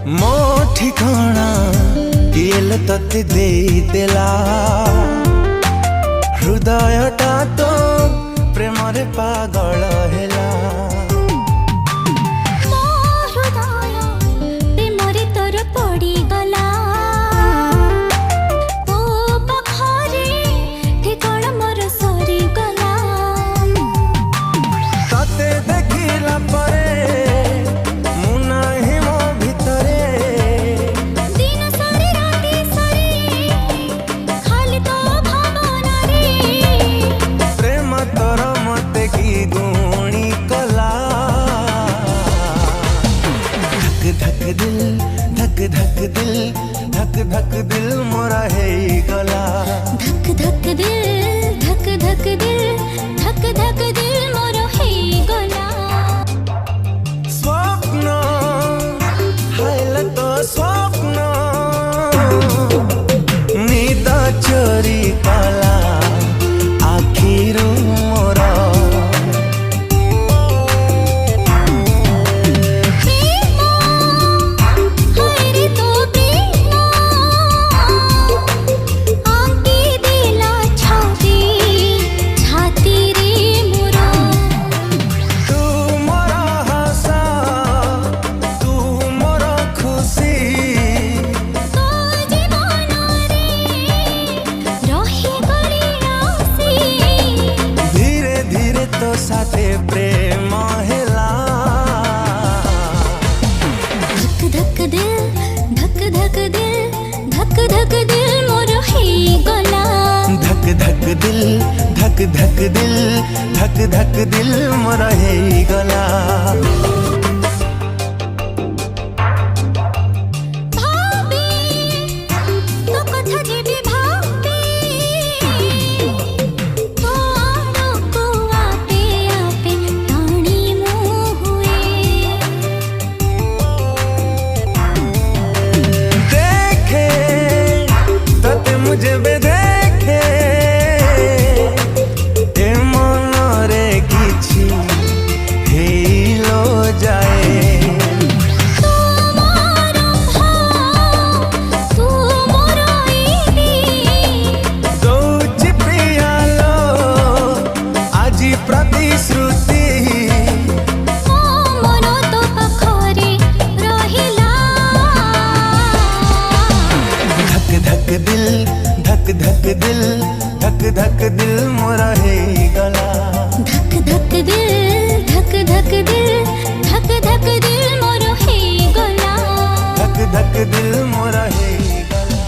मो ठिकाना किए तते देला हृदयटा तो प्रेम रे पागल हेला। धक धक दिल मोरा है गला। धक धक दिल धक धक दिल धक धक दिल मोरा है गला। स्वप्न हाइल तो स्वप्न नींद चोरी कला आखिरू मोरा। साथे प्रेम हेला। धक धक दिल धक धक दिल धक धक दिल मोर है गला। धक धक दिल धक धक दिल धक धक दिल मोर है गला। मुझे बेदेखे ए मन रे किछि हेलो जाए। दौची प्रियालो आजी प्रतिश्रुति मन तो पाखरे रहिला। धक धक दिल धक धक दिल धक धक दिल मोरा है गला। धक धक दिल धक धक दिल धक धक दिल मोरा है गला। धक धक दिल मोरा है गला।